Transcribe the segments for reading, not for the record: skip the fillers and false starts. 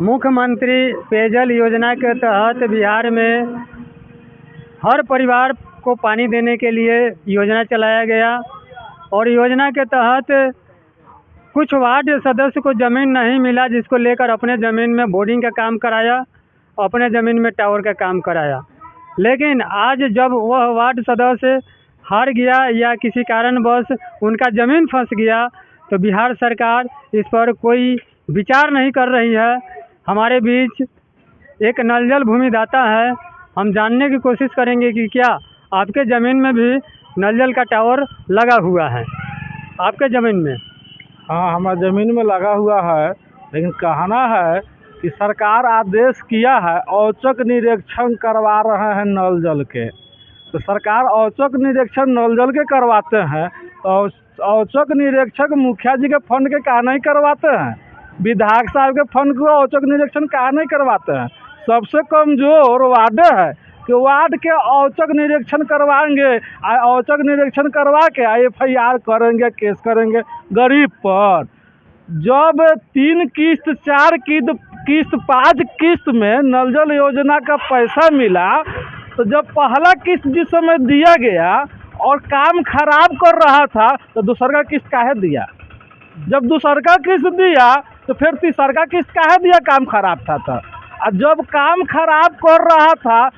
मुख्यमंत्री पेयजल योजना के तहत बिहार में हर परिवार को पानी देने के लिए योजना चलाया गया और योजना के तहत कुछ वार्ड सदस्य को ज़मीन नहीं मिला, जिसको लेकर अपने ज़मीन में बोरिंग का काम कराया, अपने ज़मीन में टावर का काम कराया। लेकिन आज जब वह वार्ड सदस्य हार गया या किसी कारणवश उनका ज़मीन फंस गया तो बिहार सरकार इस पर कोई विचार नहीं कर रही है। हमारे बीच एक नल जल भूमिदाता है, हम जानने की कोशिश करेंगे कि क्या आपके ज़मीन में भी नल जल का टावर लगा हुआ है? आपके ज़मीन में? हाँ, हमारे ज़मीन में लगा हुआ है, लेकिन कहना है कि सरकार आदेश किया है औचक निरीक्षण करवा रहे हैं नल जल के। तो सरकार औचक निरीक्षण नल जल के करवाते हैं तो औचक निरीक्षक मुखिया जी के फंड के कहा नहीं करवाते हैं, विधायक साहब के फंड को औचक निरीक्षण कहा नहीं करवाते हैं। सबसे कमज़ोर वार्ड है कि वार्ड के औचक निरीक्षण करवाएंगे, औचक निरीक्षण करवा के FIR करेंगे, केस करेंगे गरीब पर। जब 3 किस्त 4 किस्त 5 किस्त में नल जल योजना का पैसा मिला तो जब पहला किस्त जिस समय दिया गया और काम खराब कर रहा था तो दूसरा किस्त काहे दिया? जब दूसरा किस्त दिया तो फिर तीसरा किस्त काहे दिया? काम खराब था तो। और जब काम खराब कर रहा था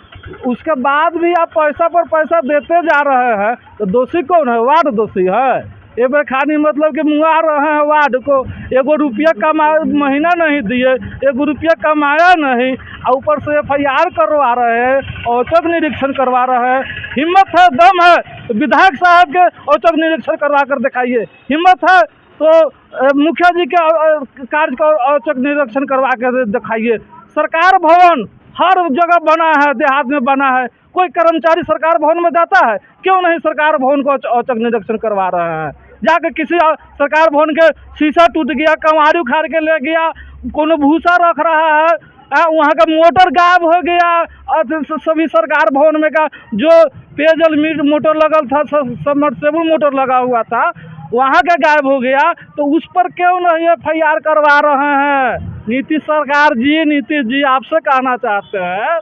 उसके बाद भी आप पैसा पर पैसा देते जा रहे हैं तो दोषी कौन है? वार्ड दोषी है। ये बेखानी मतलब कि मुआ रहे हैं वार्ड को, एगो रुपया महीना नहीं दिए, एगो रुपया कमाया नहीं और ऊपर से FIR करवा रहे हैं, औचक निरीक्षण करवा रहे हैं। हिम्मत है, दम है तो विधायक साहब के औचक निरीक्षण करवा कर दिखाइए। हिम्मत है तो मुखिया जी के कार्य का औचक निरीक्षण करवा कर दिखाइए। सरकार भवन हर जगह बना है, देहात में बना है, कोई कर्मचारी सरकार भवन में जाता है? क्यों नहीं सरकार भवन को औचक निरीक्षण करवा रहे हैं? जाकर किसी सरकार भवन के शीशा टूट गया, कमारी उखाड़ के ले गया, कोनो भूसा रख रहा है, वहाँ का मोटर गायब हो गया और सभी सरकार भवन में का जो पेयजल मोटर लगल था, सबमर्सिबल मोटर लगा हुआ था, वहाँ का गायब हो गया तो उस पर क्यों नहीं FIR करवा रहे हैं? नीतीश सरकार जी, नीतीश जी आपसे कहना चाहते हैं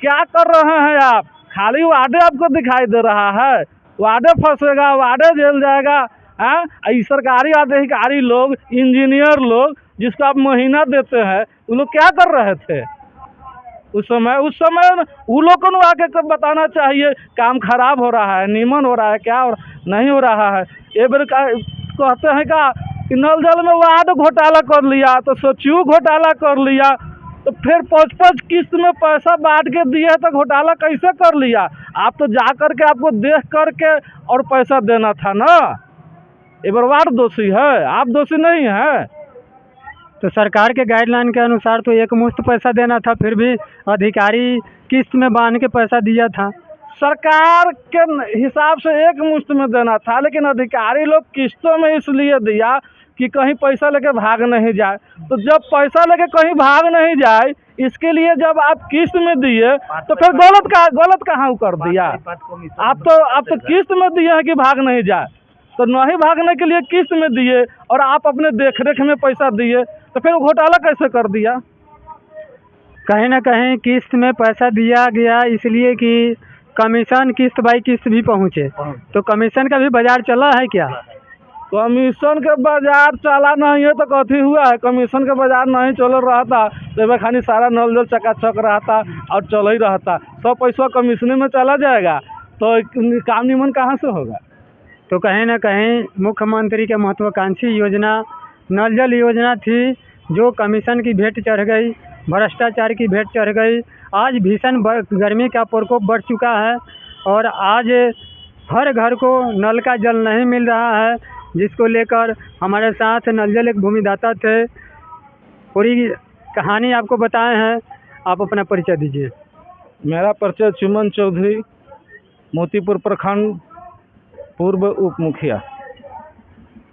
क्या कर रहे हैं आप? खाली वादे आपको दिखाई दे रहा है, वादे फंसेगा, वादे जेल जाएगा। इस सरकारी अधिकारी लोग, इंजीनियर लोग जिसको आप महीना देते हैं, वो लोग क्या कर रहे थे उस समय वो लोग को आके बताना चाहिए काम खराब हो रहा है, नीमन हो रहा है, क्या नहीं हो रहा है। ये बार कहते हैं कि नल जल में वार्ड घोटाला कर लिया तो सोचियो घोटाला कर लिया तो फिर 5-5 किस्त में पैसा बांट के दिए तो घोटाला कैसे कर लिया? आप तो जा कर के आपको देख करके और पैसा देना था ना। एक बार वार्ड दोषी है, आप दोषी नहीं है। तो सरकार के गाइडलाइन के अनुसार तो एक मुश्त पैसा देना था, फिर भी अधिकारी किस्त में बांध के पैसा दिया था। सरकार के हिसाब से एक मुश्त में देना था, लेकिन अधिकारी लोग किस्तों में इसलिए दिया कि कहीं पैसा लेके भाग नहीं जाए। तो जब पैसा लेके कहीं भाग नहीं जाए, इसके लिए जब आप किस्त में दिए तो फिर गलत कहाँ कर दिया? आप तो किस्त में दिए हैं कि भाग नहीं जाए, तो नहीं भागने के लिए किस्त में दिए और आप अपने देखरेख में पैसा दिए तो फिर घोटाला कैसे कर दिया? कहीं ना कहीं किस्त में पैसा दिया गया इसलिए कि कमीशन किस्त बाई किस्त भी पहुँचे, तो कमीशन का भी बाजार चला है क्या? कमीशन के बाजार चला नहीं है तो कथी हुआ है? कमीशन के बाजार नहीं चल रहा था तो खानी सारा नल जल चकाचक रहा था और चल ही रहा था। सब पैसा कमीशन में चला जाएगा तो काम निमन कहाँ से होगा? तो कहीं ना कहीं मुख्यमंत्री के महत्वाकांक्षी योजना नल जल योजना थी, जो कमीशन की भेंट चढ़ गई, भ्रष्टाचार की भेंट चढ़ गई। आज भीषण गर्मी का प्रकोप बढ़ चुका है और आज हर घर को नल का जल नहीं मिल रहा है, जिसको लेकर हमारे साथ नल जल एक भूमिदाता थे, पूरी कहानी आपको बताए हैं। आप अपना परिचय दीजिए। मेरा परिचय चुमन चौधरी, मोतीपुर प्रखंड, पूर्व उप मुखिया।